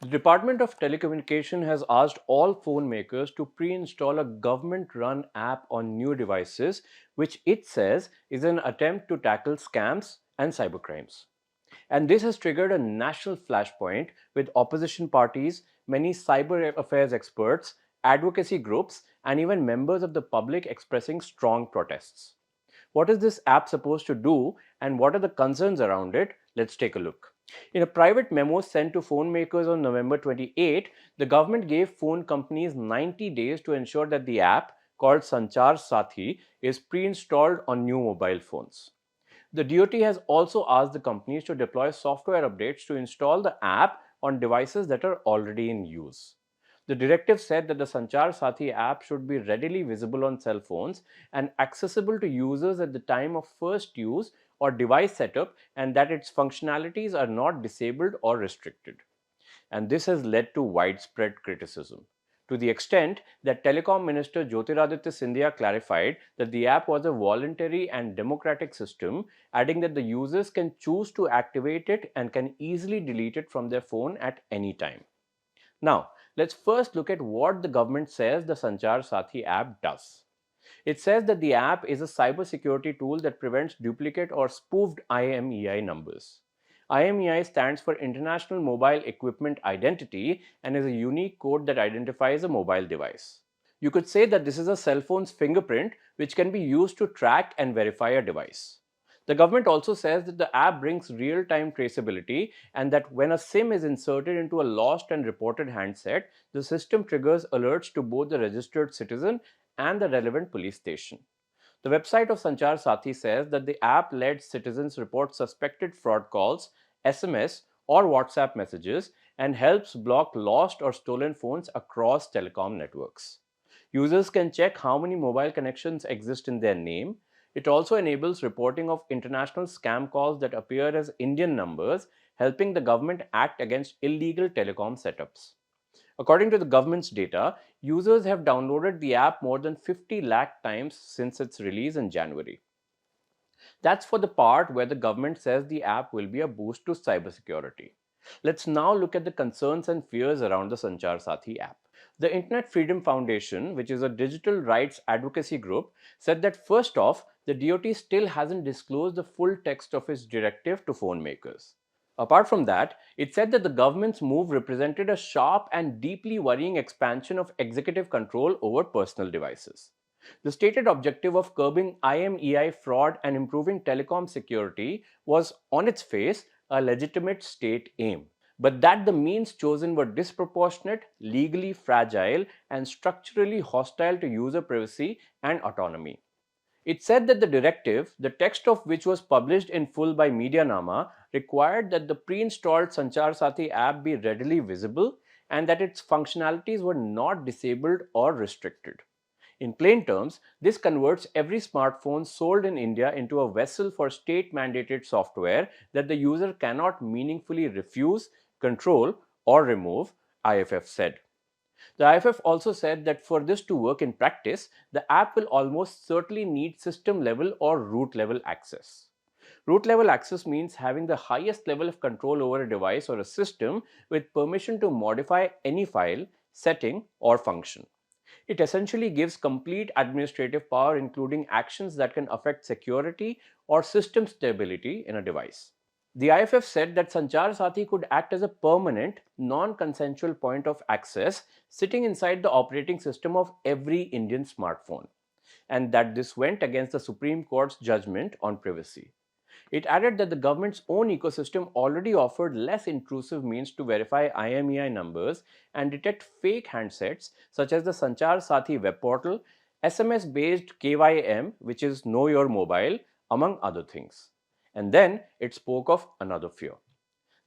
The Department of Telecommunication has asked all phone makers to pre-install a government-run app on new devices, which it says is an attempt to tackle scams and cybercrimes. And this has triggered a national flashpoint with opposition parties, many cyber affairs experts, advocacy groups, and even members of the public expressing strong protests. What is this app supposed to do and what are the concerns around it? Let's take a look. In a private memo sent to phone makers on November 28, the government gave phone companies 90 days to ensure that the app, called Sanchar Saathi, is pre installed on new mobile phones. The DoT has also asked the companies to deploy software updates to install the app on devices that are already in use. The directive said that the Sanchar Saathi app should be readily visible on cell phones and accessible to users at the time of first use or device setup, and that its functionalities are not disabled or restricted. And this has led to widespread criticism, to the extent that Telecom Minister Jyotiraditya Scindia clarified that the app was a voluntary and democratic system, adding that the users can choose to activate it and can easily delete it from their phone at any time. Now, let's first look at what the government says the Sanchar Saathi app does. It says that the app is a cybersecurity tool that prevents duplicate or spoofed IMEI numbers. IMEI stands for International Mobile Equipment Identity and is a unique code that identifies a mobile device. You could say that this is a cell phone's fingerprint which can be used to track and verify a device. The government also says that the app brings real time traceability and that when a SIM is inserted into a lost and reported handset, the system triggers alerts to both the registered citizen and the relevant police station. The website of Sanchar Saathi says that the app lets citizens report suspected fraud calls, SMS, or WhatsApp messages and helps block lost or stolen phones across telecom networks. Users can check how many mobile connections exist in their name. It also enables reporting of international scam calls that appear as Indian numbers, helping the government act against illegal telecom setups. According to the government's data, users have downloaded the app more than 50 lakh times since its release in January. That's for the part where the government says the app will be a boost to cybersecurity. Let's now look at the concerns and fears around the Sanchar Saathi app. The Internet Freedom Foundation, which is a digital rights advocacy group, said that first off, the DoT still hasn't disclosed the full text of its directive to phone makers. Apart from that, it said that the government's move represented a sharp and deeply worrying expansion of executive control over personal devices. The stated objective of curbing IMEI fraud and improving telecom security was, on its face, a legitimate state aim, but that the means chosen were disproportionate, legally fragile, and structurally hostile to user privacy and autonomy. It said that the directive, the text of which was published in full by Medianama, required that the pre installed Sanchar Saathi app be readily visible and that its functionalities were not disabled or restricted. In plain terms, this converts every smartphone sold in India into a vessel for state mandated software that the user cannot meaningfully refuse, control, or remove, IFF said. The IFF also said that for this to work in practice, the app will almost certainly need system level or root level access. Root level access means having the highest level of control over a device or a system with permission to modify any file, setting, or function. It essentially gives complete administrative power, including actions that can affect security or system stability in a device. The IFF said that Sanchar Saathi could act as a permanent, non consensual point of access sitting inside the operating system of every Indian smartphone, and that this went against the Supreme Court's judgment on privacy. It added that the government's own ecosystem already offered less intrusive means to verify IMEI numbers and detect fake handsets, such as the Sanchar Saathi web portal, SMS based KYM, which is Know Your Mobile, among other things. And then it spoke of another fear,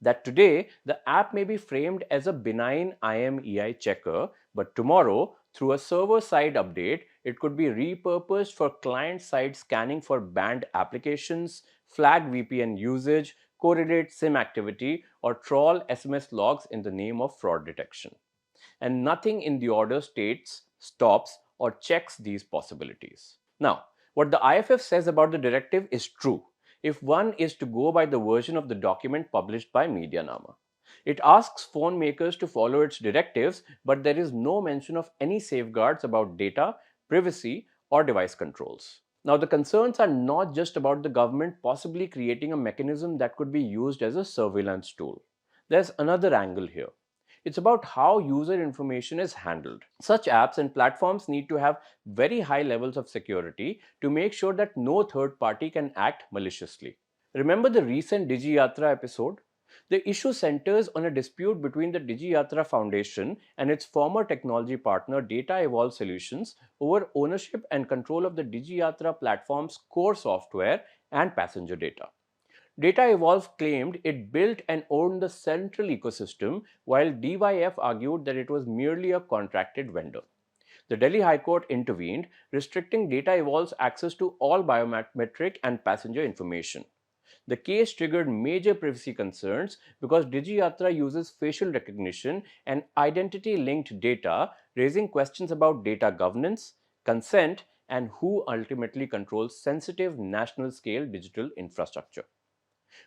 that today the app may be framed as a benign IMEI checker, but tomorrow, through a server side update, it could be repurposed for client side scanning for banned applications, flag VPN usage, correlate SIM activity, or trawl SMS logs in the name of fraud detection. And nothing in the order states, stops, or checks these possibilities. Now, what the IFF says about the directive is true if one is to go by the version of the document published by Medianama. It asks phone makers to follow its directives, but there is no mention of any safeguards about data, privacy, or device controls. Now, the concerns are not just about the government possibly creating a mechanism that could be used as a surveillance tool. There's another angle here. It's about how user information is handled. Such apps and platforms need to have very high levels of security to make sure that no third party can act maliciously. Remember the recent DigiYatra episode? The issue centers on a dispute between the DigiYatra Foundation and its former technology partner Data Evolve Solutions over ownership and control of the DigiYatra platform's core software and passenger data. Data Evolve claimed it built and owned the central ecosystem, while DYF argued that it was merely a contracted vendor. The Delhi High Court intervened, restricting Data Evolve's access to all biometric and passenger information. The case triggered major privacy concerns because DigiYatra uses facial recognition and identity linked data, raising questions about data governance, consent, and who ultimately controls sensitive national scale digital infrastructure.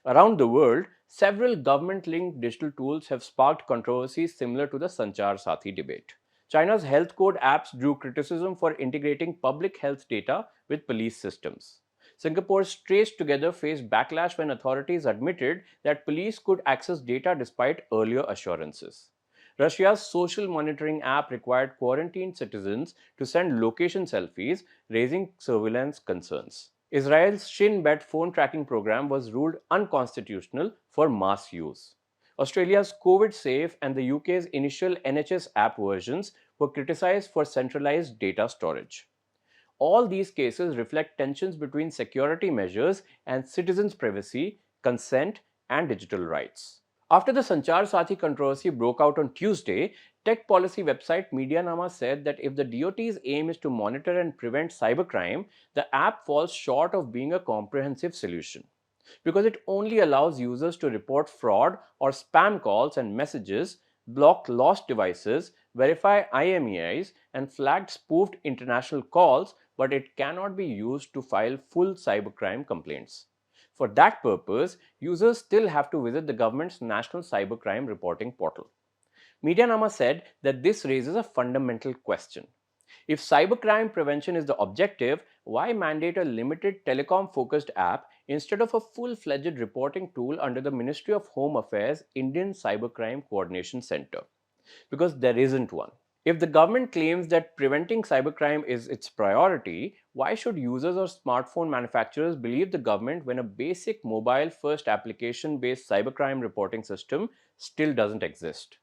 Around the world, several government linked digital tools have sparked controversies similar to the Sanchar Saathi debate. China's health code apps drew criticism for integrating public health data with police systems. Singapore's Trace Together faced backlash when authorities admitted that police could access data despite earlier assurances. Russia's social monitoring app required quarantined citizens to send location selfies, raising surveillance concerns. Israel's Shin Bet phone tracking program was ruled unconstitutional for mass use. Australia's COVID Safe and the UK's initial NHS app versions were criticized for centralized data storage. All these cases reflect tensions between security measures and citizens' privacy, consent, and digital rights. After the Sanchar Saathi controversy broke out on Tuesday, tech policy website Medianama said that if the DOT's aim is to monitor and prevent cybercrime, the app falls short of being a comprehensive solution because it only allows users to report fraud or spam calls and messages, block lost devices, verify IMEIs, and flag spoofed international calls, but it cannot be used to file full cybercrime complaints. For that purpose, users still have to visit the government's National Cybercrime Reporting Portal. Medianama said that this raises a fundamental question. If cybercrime prevention is the objective, why mandate a limited telecom focused app instead of a full fledged reporting tool under the Ministry of Home Affairs Indian Cybercrime Coordination Center? Because there isn't one. If the government claims that preventing cybercrime is its priority, why should users or smartphone manufacturers believe the government when a basic mobile first application based cybercrime reporting system still doesn't exist?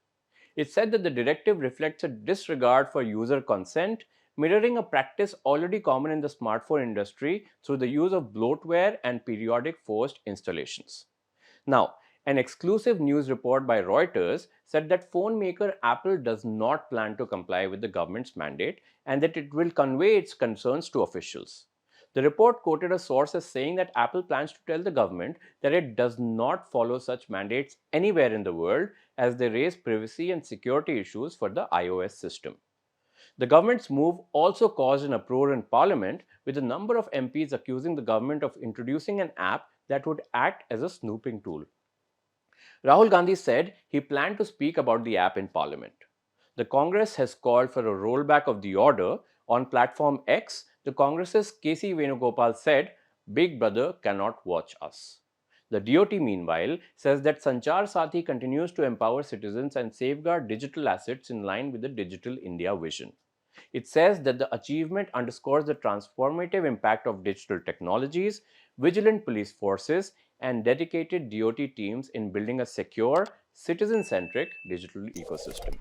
It said that the directive reflects a disregard for user consent, mirroring a practice already common in the smartphone industry through the use of bloatware and periodic forced installations. Now, an exclusive news report by Reuters said that phone maker Apple does not plan to comply with the government's mandate and that it will convey its concerns to officials. The report quoted a source as saying that Apple plans to tell the government that it does not follow such mandates anywhere in the world as they raise privacy and security issues for the iOS system. The government's move also caused an uproar in Parliament, with a number of MPs accusing the government of introducing an app that would act as a snooping tool. Rahul Gandhi said he planned to speak about the app in Parliament. The Congress has called for a rollback of the order. On platform X, the Congress's KC Venugopal said, Big Brother cannot watch us. The DOT, meanwhile, says that Sanchar Saathi continues to empower citizens and safeguard digital assets in line with the Digital India vision. It says that the achievement underscores the transformative impact of digital technologies, vigilant police forces, and dedicated DOT teams in building a secure, citizen centric digital ecosystem.